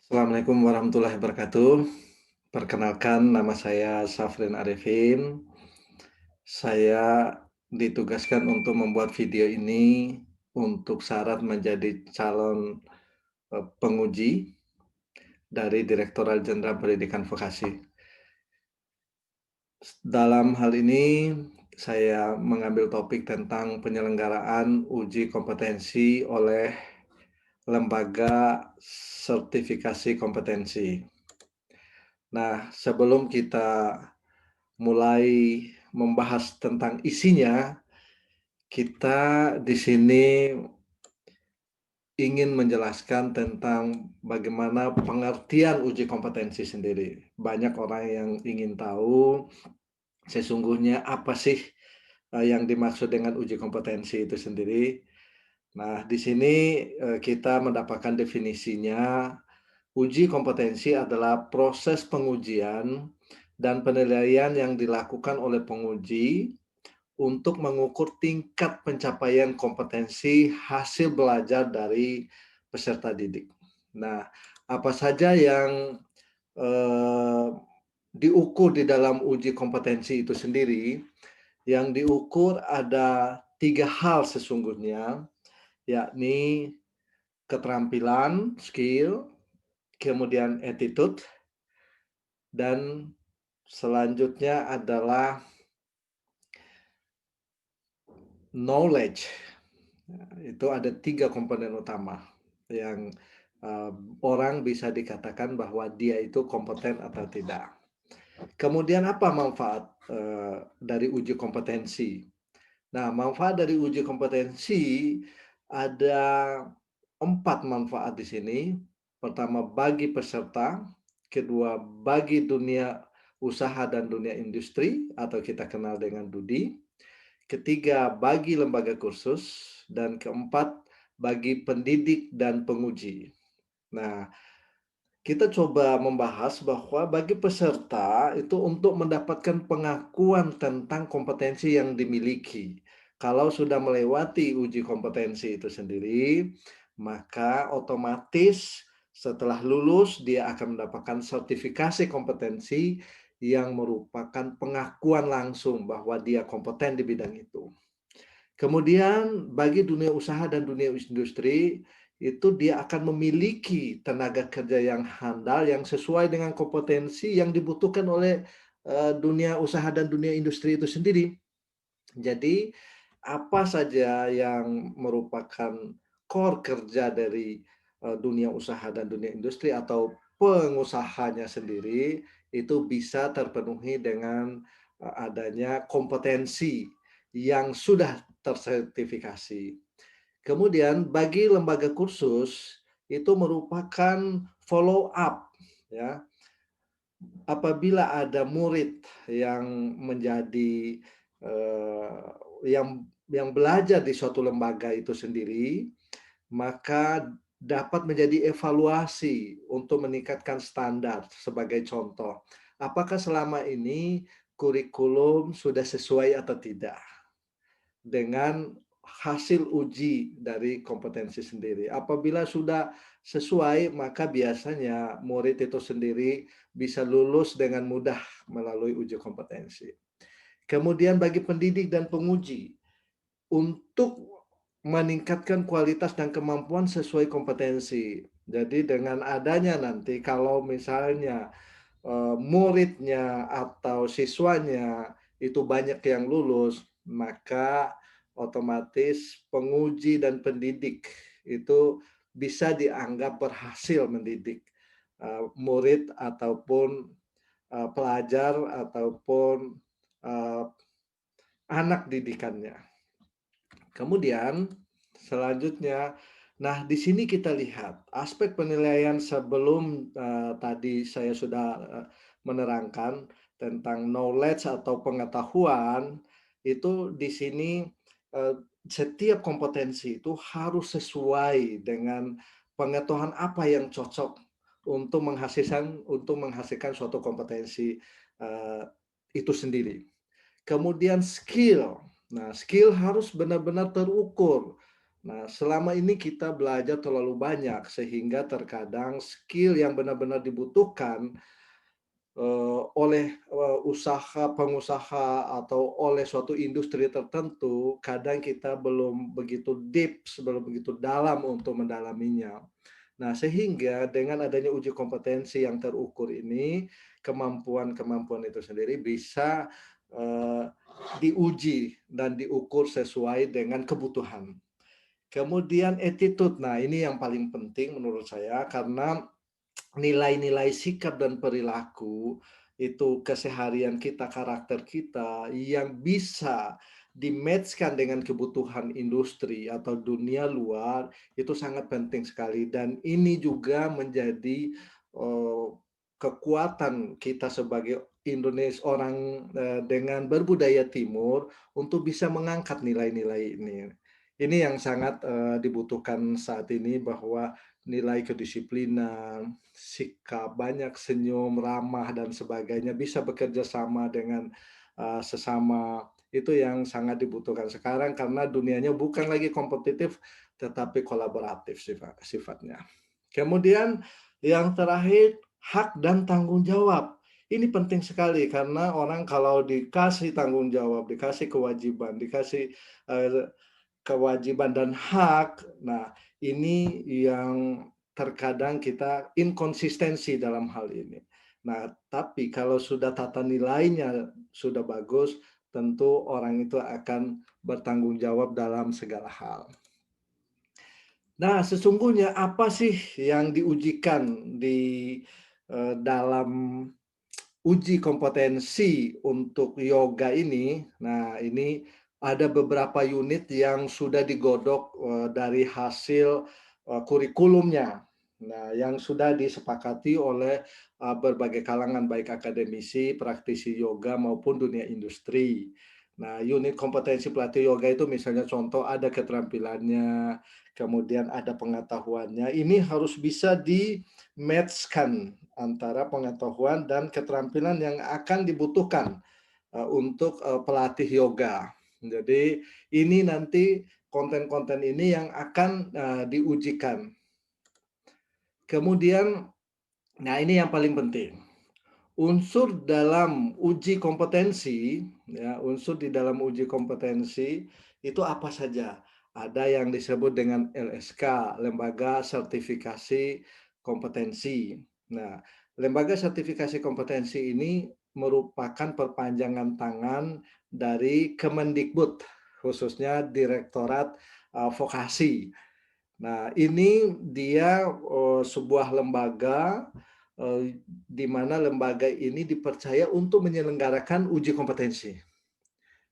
Assalamualaikum warahmatullahi wabarakatuh. Perkenalkan, nama saya Safrin Arifin. Saya ditugaskan untuk membuat video ini untuk syarat menjadi calon penguji dari Direktorat Jenderal Pendidikan Vokasi. Dalam hal ini, saya mengambil topik tentang penyelenggaraan uji kompetensi oleh lembaga sertifikasi kompetensi. Nah, sebelum kita mulai membahas tentang isinya, kita di sini ingin menjelaskan tentang bagaimana pengertian uji kompetensi sendiri. Banyak orang yang ingin tahu sesungguhnya apa sih yang dimaksud dengan uji kompetensi itu sendiri. Nah, di sini kita mendapatkan definisinya. Uji kompetensi adalah proses pengujian dan penilaian yang dilakukan oleh penguji untuk mengukur tingkat pencapaian kompetensi hasil belajar dari peserta didik. Nah, apa saja yang eh, diukur di dalam uji kompetensi itu sendiri? Yang diukur ada 3 hal sesungguhnya, yakni keterampilan, skill, kemudian attitude, dan selanjutnya adalah knowledge. Itu ada 3 komponen utama yang orang bisa dikatakan bahwa dia itu kompeten atau tidak. Kemudian apa manfaat dari uji kompetensi? Nah, manfaat dari uji kompetensi ada 4 manfaat di sini. Pertama, bagi peserta. Kedua, bagi dunia usaha dan dunia industri atau kita kenal dengan DUDI. Ketiga, bagi lembaga kursus. Dan keempat, bagi pendidik dan penguji. Nah, kita coba membahas bahwa bagi peserta itu untuk mendapatkan pengakuan tentang kompetensi yang dimiliki. Kalau sudah melewati uji kompetensi itu sendiri, maka otomatis setelah lulus dia akan mendapatkan sertifikasi kompetensi yang merupakan pengakuan langsung bahwa dia kompeten di bidang itu. Kemudian bagi dunia usaha dan dunia industri, itu dia akan memiliki tenaga kerja yang handal, yang sesuai dengan kompetensi yang dibutuhkan oleh dunia usaha dan dunia industri itu sendiri. Jadi, apa saja yang merupakan core kerja dari dunia usaha dan dunia industri atau pengusahanya sendiri, itu bisa terpenuhi dengan adanya kompetensi yang sudah tersertifikasi. Kemudian bagi lembaga kursus itu merupakan follow up ya. Apabila ada murid yang menjadi yang belajar di suatu lembaga itu sendiri, maka dapat menjadi evaluasi untuk meningkatkan standar. Sebagai contoh, apakah selama ini kurikulum sudah sesuai atau tidak dengan hasil uji dari kompetensi sendiri. Apabila sudah sesuai, maka biasanya murid itu sendiri bisa lulus dengan mudah melalui uji kompetensi. Kemudian bagi pendidik dan penguji, untuk meningkatkan kualitas dan kemampuan sesuai kompetensi. Jadi dengan adanya nanti kalau misalnya muridnya atau siswanya itu banyak yang lulus, maka otomatis penguji dan pendidik itu bisa dianggap berhasil mendidik murid ataupun pelajar ataupun uh, anak didikannya. Kemudian selanjutnya, nah di sini kita lihat aspek penilaian sebelum tadi saya sudah menerangkan tentang knowledge atau pengetahuan, itu di sini eh, setiap kompetensi itu harus sesuai dengan pengetahuan apa yang cocok untuk menghasilkan suatu kompetensi eh, itu sendiri. Kemudian skill. Nah, skill harus benar-benar terukur. Nah, selama ini kita belajar terlalu banyak sehingga terkadang skill yang benar-benar dibutuhkan oleh pengusaha atau oleh suatu industri tertentu, kadang kita belum begitu deep, belum begitu dalam untuk mendalaminya. Nah, sehingga dengan adanya uji kompetensi yang terukur ini, kemampuan-kemampuan itu sendiri bisa, eee, diuji dan diukur sesuai dengan kebutuhan. Kemudian attitude, nah ini yang paling penting menurut saya karena nilai-nilai sikap dan perilaku itu keseharian kita, karakter kita yang bisa di-match-kan dengan kebutuhan industri atau dunia luar itu sangat penting sekali dan ini juga menjadi, eee, kekuatan kita sebagai orang, dengan berbudaya timur untuk bisa mengangkat nilai-nilai ini. Ini yang sangat, dibutuhkan saat ini bahwa nilai kedisiplinan, sikap, banyak senyum, ramah, dan sebagainya, bisa bekerja sama dengan, sesama, itu yang sangat dibutuhkan sekarang karena dunianya bukan lagi kompetitif, tetapi kolaboratif sifatnya. Kemudian yang terakhir, hak dan tanggung jawab. Ini penting sekali karena orang kalau dikasih tanggung jawab, dikasih kewajiban, dikasih, eee kewajiban dan hak. Nah, ini yang terkadang kita inkonsistensi dalam hal ini. Nah, tapi kalau sudah tata nilainya sudah bagus, tentu orang itu akan bertanggung jawab dalam segala hal. Nah, sesungguhnya apa sih yang diujikan dalam uji kompetensi untuk yoga ini, nah ini ada beberapa unit yang sudah digodok, dari hasil, kurikulumnya. Nah, yang sudah disepakati oleh, berbagai kalangan, baik akademisi, praktisi yoga, maupun dunia industri. Nah, unit kompetensi pelatih yoga itu misalnya contoh ada keterampilannya, kemudian ada pengetahuannya, ini harus bisa di-match-kan antara pengetahuan dan keterampilan yang akan dibutuhkan, untuk, pelatih yoga. Jadi ini nanti konten-konten ini yang akan, diujikan. Kemudian, nah ini yang paling penting, unsur dalam uji kompetensi, ya, unsur di dalam uji kompetensi itu apa saja? Ada yang disebut dengan LSK, Lembaga Sertifikasi Kompetensi. Nah, Lembaga Sertifikasi Kompetensi ini merupakan perpanjangan tangan dari Kemendikbud, khususnya Direktorat, Vokasi. Nah, ini dia, sebuah lembaga, di mana lembaga ini dipercaya untuk menyelenggarakan uji kompetensi.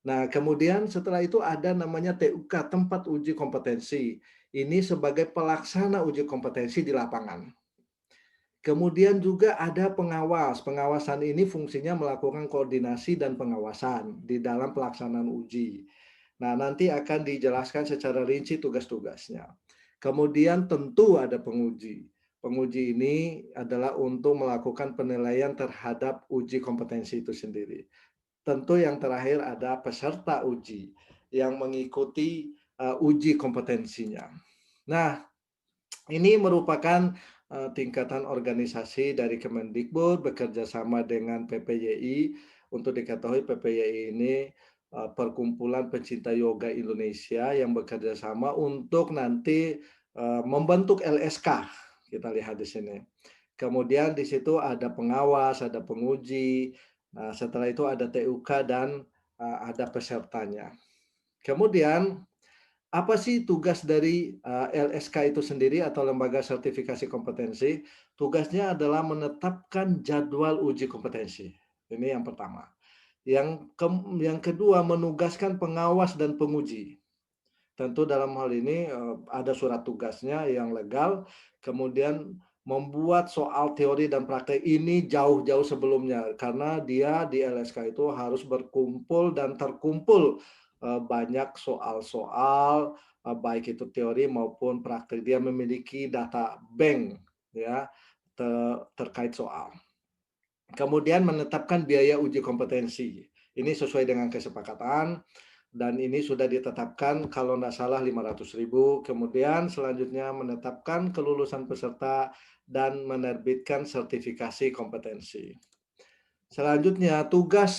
Nah, kemudian setelah itu ada namanya TUK, tempat uji kompetensi. Ini sebagai pelaksana uji kompetensi di lapangan. Kemudian juga ada pengawas. Pengawasan ini fungsinya melakukan koordinasi dan pengawasan di dalam pelaksanaan uji. Nah, nanti akan dijelaskan secara rinci tugas-tugasnya. Kemudian tentu ada penguji. Penguji ini adalah untuk melakukan penilaian terhadap uji kompetensi itu sendiri. Tentu yang terakhir ada peserta uji yang mengikuti uji kompetensinya. Nah, ini merupakan, tingkatan organisasi dari Kemendikbud bekerja sama dengan PPYI. Untuk diketahui PPYI ini, Perkumpulan Pencinta Yoga Indonesia yang bekerja sama untuk nanti, membentuk LSK, kita lihat di sini. Kemudian di situ ada pengawas, ada penguji, nah setelah itu ada TUK dan, ada pesertanya. Kemudian apa sih tugas dari, LSK itu sendiri atau Lembaga Sertifikasi Kompetensi? Tugasnya adalah menetapkan jadwal uji kompetensi. Ini yang pertama. Yang kedua, menugaskan pengawas dan penguji. Tentu dalam hal ini, ada surat tugasnya yang legal, kemudian membuat soal teori dan praktek ini jauh-jauh sebelumnya, karena dia di LSK itu harus berkumpul dan terkumpul, banyak soal-soal, baik itu teori maupun praktek. Dia memiliki data bank ya, terkait soal. Kemudian menetapkan biaya uji kompetensi. Ini sesuai dengan kesepakatan. dan ini sudah ditetapkan kalau tidak salah 500.000. Kemudian selanjutnya menetapkan kelulusan peserta dan menerbitkan sertifikasi kompetensi. Selanjutnya tugas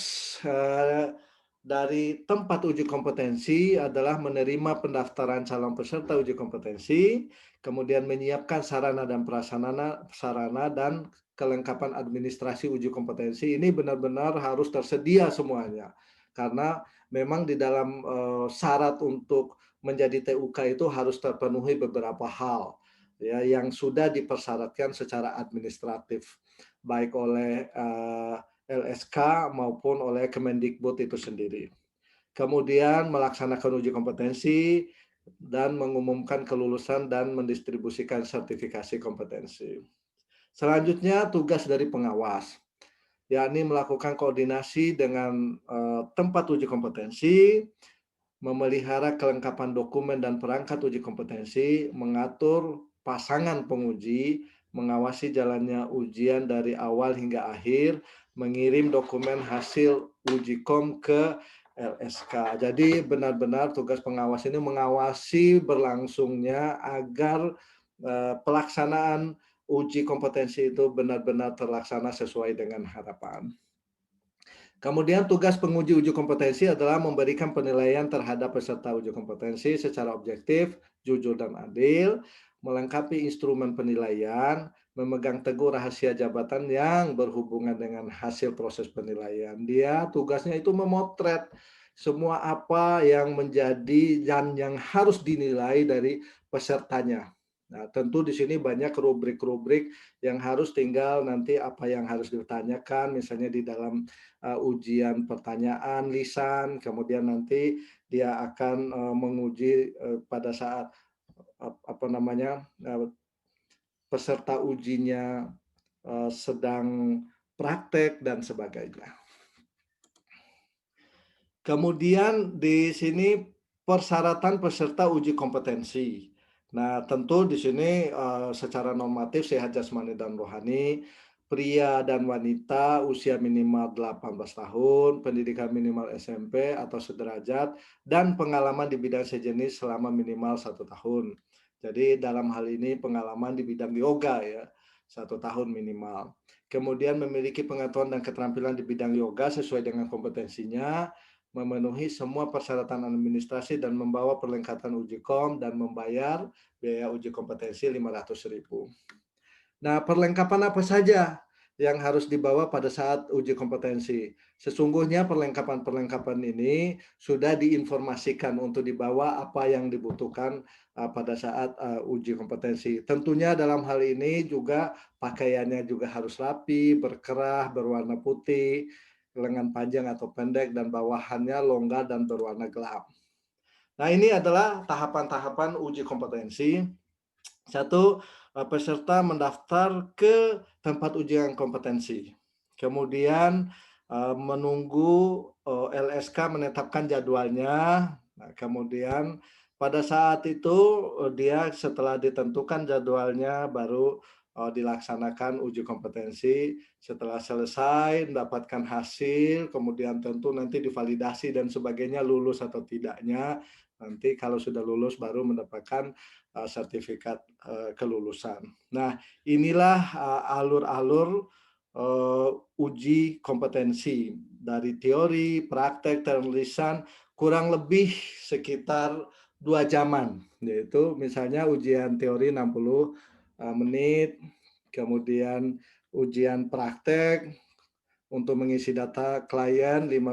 dari tempat uji kompetensi adalah menerima pendaftaran calon peserta uji kompetensi, kemudian menyiapkan sarana dan prasarana sarana dan kelengkapan administrasi uji kompetensi. Ini benar-benar harus tersedia semuanya. Karena memang di dalam syarat untuk menjadi TUK itu harus terpenuhi beberapa hal ya yang sudah dipersyaratkan secara administratif baik oleh LSK maupun oleh Kemendikbud itu sendiri. Kemudian melaksanakan uji kompetensi dan mengumumkan kelulusan dan mendistribusikan sertifikasi kompetensi. Selanjutnya tugas dari pengawas, yakni melakukan koordinasi dengan tempat uji kompetensi, memelihara kelengkapan dokumen dan perangkat uji kompetensi, mengatur pasangan penguji, mengawasi jalannya ujian dari awal hingga akhir, mengirim dokumen hasil uji kom ke LSK. Jadi benar-benar tugas pengawas ini mengawasi berlangsungnya agar pelaksanaan uji kompetensi itu benar-benar terlaksana sesuai dengan harapan. Kemudian tugas penguji uji kompetensi adalah memberikan penilaian terhadap peserta uji kompetensi secara objektif, jujur, dan adil, melengkapi instrumen penilaian, memegang teguh rahasia jabatan yang berhubungan dengan hasil proses penilaian. Dia tugasnya itu memotret semua apa yang menjadi dan yang harus dinilai dari pesertanya. Nah, tentu di sini banyak rubrik-rubrik yang harus tinggal nanti apa yang harus ditanyakan, misalnya di dalam ujian pertanyaan lisan, kemudian nanti dia akan menguji pada saat apa namanya peserta ujinya sedang praktek dan sebagainya. Kemudian di sini persyaratan peserta uji kompetensi. Nah, tentu di sini secara normatif sehat jasmani dan rohani, pria dan wanita usia minimal 18 tahun, pendidikan minimal SMP atau sederajat, dan pengalaman di bidang sejenis selama minimal 1 tahun. Jadi dalam hal ini pengalaman di bidang yoga ya, 1 tahun minimal. Kemudian memiliki pengetahuan dan keterampilan di bidang yoga sesuai dengan kompetensinya, memenuhi semua persyaratan administrasi dan membawa perlengkapan uji kom dan membayar biaya uji kompetensi 500.000. Nah, perlengkapan apa saja yang harus dibawa pada saat uji kompetensi? Sesungguhnya perlengkapan-perlengkapan ini sudah diinformasikan untuk dibawa apa yang dibutuhkan pada saat uji kompetensi. Tentunya dalam hal ini juga pakaiannya juga harus rapi, berkerah, berwarna putih, lengan panjang atau pendek, dan bawahannya longgar dan berwarna gelap. Nah, ini adalah tahapan-tahapan uji kompetensi. Satu, peserta mendaftar ke tempat ujian kompetensi. Kemudian menunggu LSK menetapkan jadwalnya. Nah, kemudian pada saat itu dia setelah ditentukan jadwalnya baru dilaksanakan uji kompetensi. Setelah selesai mendapatkan hasil, kemudian tentu nanti divalidasi dan sebagainya lulus atau tidaknya. Nanti kalau sudah lulus baru mendapatkan sertifikat kelulusan. Nah, inilah alur-alur uji kompetensi dari teori, praktek, penulisan kurang lebih sekitar 2 jaman, yaitu misalnya ujian teori 60 menit, kemudian ujian praktek untuk mengisi data klien 15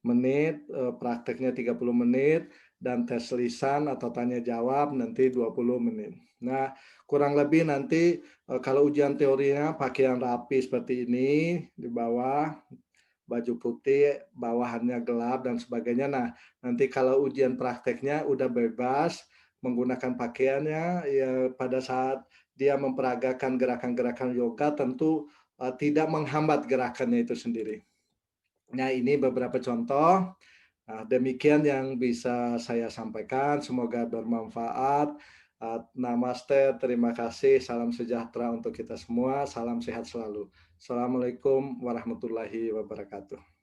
menit, prakteknya 30 menit, dan tes lisan atau tanya jawab nanti 20 menit. Nah, kurang lebih nanti kalau ujian teorinya pakaian rapi seperti ini di bawah, baju putih, bawahannya gelap dan sebagainya. Nah, nanti kalau ujian prakteknya udah bebas menggunakan pakaiannya ya pada saat dia memperagakan gerakan-gerakan yoga tentu tidak menghambat gerakannya itu sendiri. Nah, ini beberapa contoh. Nah, demikian yang bisa saya sampaikan. Semoga bermanfaat. Namaste, terima kasih. Salam sejahtera untuk kita semua. Salam sehat selalu. Assalamualaikum warahmatullahi wabarakatuh.